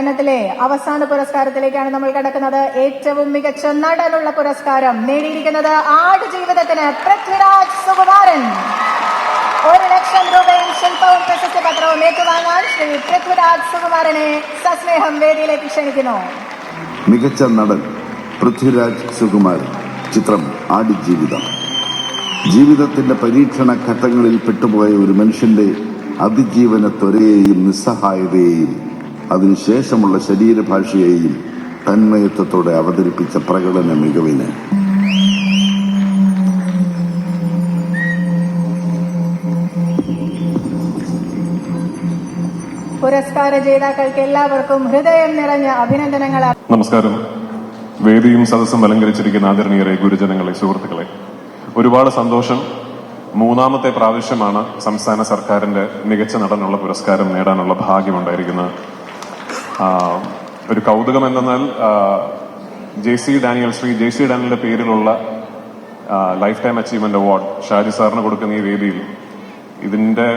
പഠനത്തിലെ അവസാന പുരസ്കാരത്തിലേക്കാണ് നമ്മൾ കടക്കുന്നത്. ഏറ്റവും മികച്ച നടനുള്ള പുരസ്കാരം നേടിയിരിക്കുന്നത് ആടുജീവിതത്തിന് പൃഥ്വിരാജ് സുകുമാരൻ. 1,00,000 രൂപയും ശില്പവും പ്രശസ്തി പത്രവും ഏറ്റുവാങ്ങാൻ ശ്രീ പൃഥ്വിരാജ് സുകുമാരനെ സസ്നേഹം വേദിയിലേക്ക് ക്ഷണിക്കുന്നു. മികച്ച നടൻ പൃഥ്വിരാജ് സുകുമാരൻ. ചിത്രം ആടുജീവിതം. ജീവിതത്തിന്റെ പരീക്ഷണ ഘട്ടങ്ങളിൽ പെട്ടുപോയ ഒരു മനുഷ്യന്റെ അതിജീവന ത്വരയെയും നിസ്സഹായതയെയും അതിനുശേഷമുള്ള ശരീരഭാഷയെയും തന്മയത്വത്തോടെ അവതരിപ്പിച്ച പ്രകടന മികവിന് പുരസ്കാര ജേതാക്കൾക്ക് എല്ലാവർക്കും ഹൃദയം നിറഞ്ഞ അഭിനന്ദനങ്ങൾ. നമസ്കാരം. വേദിയും സദസ്സും അലങ്കരിച്ചിരിക്കുന്ന ആദരണീയരെ, ഗുരുജനങ്ങളെ, സുഹൃത്തുക്കളെ, ഒരുപാട് സന്തോഷം. 3ാമത്തെ പ്രാവശ്യമാണ് സംസ്ഥാന സർക്കാരിന്റെ മികച്ച നടനുള്ള പുരസ്കാരം നേടാനുള്ള ഭാഗ്യമുണ്ടായിരിക്കുന്നത്. ഒരു കൗതുകം എന്തെന്നാൽ ശ്രീ ജെ സി ഡാനിയലിന്റെ പേരിലുള്ള life time achievement award Shaji സാറിന് കൊടുക്കുന്ന ഈ വേദിയിൽ ഇതിന്റെ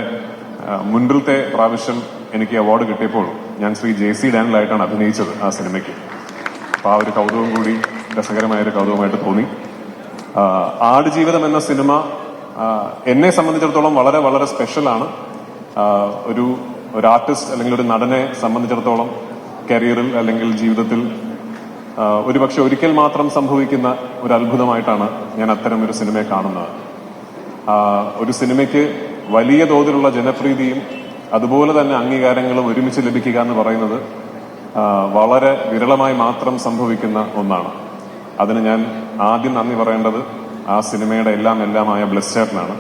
മുൻപിലത്തെ പ്രാവശ്യം എനിക്ക് അവാർഡ് കിട്ടിയപ്പോൾ ഞാൻ ശ്രീ ജെ സി ഡാനിലായിട്ടാണ് അഭിനയിച്ചത് ആ സിനിമയ്ക്ക്. അപ്പൊ ആ ഒരു കൗതുകം കൂടി രസകരമായൊരു കൗതുകമായിട്ട് തോന്നി. ആടുജീവിതം എന്ന സിനിമ എന്നെ സംബന്ധിച്ചിടത്തോളം വളരെ വളരെ സ്പെഷ്യലാണ്. ഒരു ആർട്ടിസ്റ്റ് അല്ലെങ്കിൽ ഒരു നടനെ സംബന്ധിച്ചിടത്തോളം കരിയറിൽ അല്ലെങ്കിൽ ജീവിതത്തിൽ ഒരുപക്ഷെ ഒരിക്കൽ മാത്രം സംഭവിക്കുന്ന ഒരു അത്ഭുതമായിട്ടാണ് ഞാൻ അത്തരം ഒരു സിനിമയെ കാണുന്നത്. ഒരു സിനിമയ്ക്ക് വലിയ തോതിലുള്ള ജനപ്രീതിയും അതുപോലെ തന്നെ അംഗീകാരങ്ങളും ഒരുമിച്ച് ലഭിക്കുക എന്ന് പറയുന്നത് വളരെ വിരളമായി മാത്രം സംഭവിക്കുന്ന ഒന്നാണ്. അതിന് ഞാൻ ആദ്യം നന്ദി പറയേണ്ടത് ആ സിനിമയുടെ എല്ലാമായ ബ്ലെസ് ചേട്ടനാണ്.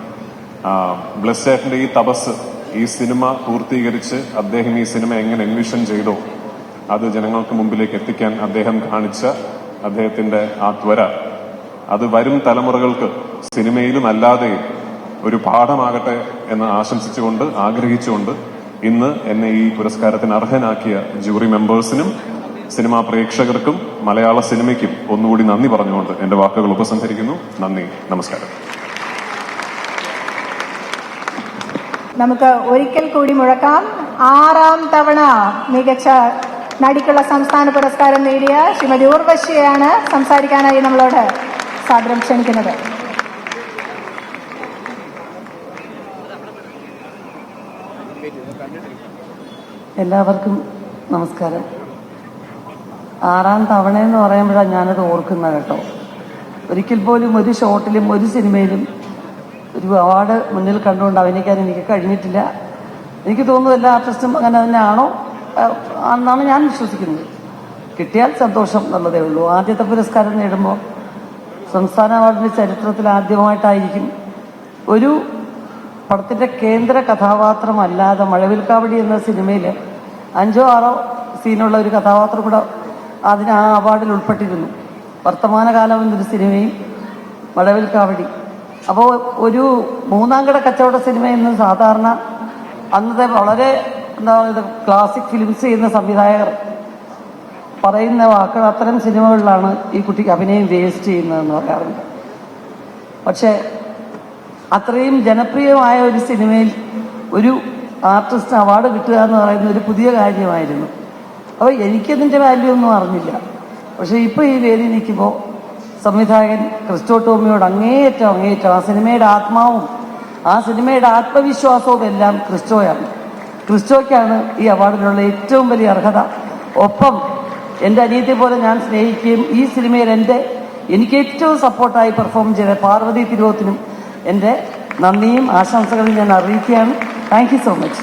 ബ്ലെസ് ചേട്ടന്റെ ഈ തപസ്, ഈ സിനിമ പൂർത്തീകരിച്ച് അദ്ദേഹം ഈ സിനിമ എങ്ങനെ എൻവിഷൻ ചെയ്തോ അത് ജനങ്ങൾക്ക് മുമ്പിലേക്ക് എത്തിക്കാൻ അദ്ദേഹം കാണിച്ച അദ്ദേഹത്തിന്റെ ആ ത്വര, അത് വരും തലമുറകൾക്ക് സിനിമയിലും അല്ലാതെയും ഒരു പാഠമാകട്ടെ എന്ന് ആശംസിച്ചുകൊണ്ട് ആഗ്രഹിച്ചുകൊണ്ട് ഇന്ന് എന്നെ ഈ പുരസ്കാരത്തിന് അർഹനാക്കിയ ജൂറി മെമ്പേഴ്സിനും സിനിമാ പ്രേക്ഷകർക്കും മലയാള സിനിമയ്ക്കും ഒന്നുകൂടി നന്ദി പറഞ്ഞുകൊണ്ട് എന്റെ വാക്കുകൾ ഉപസംഹരിക്കുന്നു. നന്ദി, നമസ്കാരം. നമുക്ക് ഒരിക്കൽ കൂടി മുഴക്കാം. 6ാം തവണ മികച്ച നടിക്കുള്ള സംസ്ഥാന പുരസ്കാരം നേടിയ ശ്രീമതി ഊർവശിയെയാണ് സംസാരിക്കാനായി നമ്മളോട് സാദരം ക്ഷണിക്കുന്നത്. എല്ലാവർക്കും നമസ്കാരം. 6ാം തവണ എന്ന് പറയുമ്പോഴാണ് ഞാനത് ഓർക്കുന്നത് കേട്ടോ. ഒരിക്കൽ പോലും ഒരു ഷോട്ടിലും ഒരു സിനിമയിലും ഒരു അവാർഡ് മുന്നിൽ കണ്ടുകൊണ്ട് അഭിനയിക്കാൻ എനിക്ക് കഴിഞ്ഞിട്ടില്ല. എനിക്ക് തോന്നുന്നു എല്ലാ ആർട്ടിസ്റ്റും അങ്ങനെ തന്നെയാണോ എന്നാണ് ഞാൻ വിശ്വസിക്കുന്നത്. കിട്ടിയാൽ സന്തോഷം എന്നുള്ളതേ ഉള്ളൂ. ആദ്യത്തെ പുരസ്കാരം നേടുമ്പോൾ സംസ്ഥാന അവാർഡിന്റെ ചരിത്രത്തിൽ ആദ്യമായിട്ടായിരിക്കും ഒരു പടത്തിന്റെ കേന്ദ്ര കഥാപാത്രമല്ലാതെ മഴവിൽക്കാവടി എന്ന സിനിമയിൽ 5ഓ 6ഓ സീനുള്ള ഒരു കഥാപാത്രം കൂടെ അതിന് ആ അവാർഡിൽ ഉൾപ്പെട്ടിരുന്നു. വർത്തമാനകാലം എന്നൊരു സിനിമയും മഴവിൽക്കാവടി. അപ്പോൾ ഒരു 3ാംകിട കച്ചവട സിനിമയെന്ന് സാധാരണ അന്നത്തെ വളരെ ക്ലാസിക് ഫിലിംസ് ചെയ്യുന്ന സംവിധായകർ പറയുന്ന വാക്കുകൾ അത്തരം സിനിമകളിലാണ് ഈ കുട്ടിക്ക് അഭിനയം വേസ്റ്റ് ചെയ്യുന്നതെന്ന് പറയാറുണ്ട്. പക്ഷെ അത്രയും ജനപ്രിയമായ ഒരു സിനിമയിൽ ഒരു ആർട്ടിസ്റ്റിന് അവാർഡ് കിട്ടുക എന്ന് പറയുന്ന ഒരു പുതിയ കാര്യമായിരുന്നു. അപ്പോൾ എനിക്കതിൻ്റെ വാല്യൂ ഒന്നും അറിഞ്ഞില്ല. പക്ഷെ ഇപ്പോൾ ഈ വേദി നിൽക്കുമ്പോൾ സംവിധായകൻ ക്രിസ്റ്റോ ടോമിയോട് അങ്ങേയറ്റം ആ സിനിമയുടെ ആത്മാവും ആ സിനിമയുടെ ആത്മവിശ്വാസവും എല്ലാം ക്രിസ്റ്റോയ്ക്കാണ് ഈ അവാർഡിനുള്ള ഏറ്റവും വലിയ അർഹത. ഒപ്പം എൻ്റെ അനിയത്തെ പോലെ ഞാൻ സ്നേഹിക്കുകയും ഈ സിനിമയിൽ എനിക്ക് ഏറ്റവും സപ്പോർട്ടായി പെർഫോം ചെയ്ത പാർവതി തിരുവോത്തിനും എൻ്റെ നന്ദിയും ആശംസകളും ഞാൻ അറിയിക്കുകയാണ്. Thank you so much.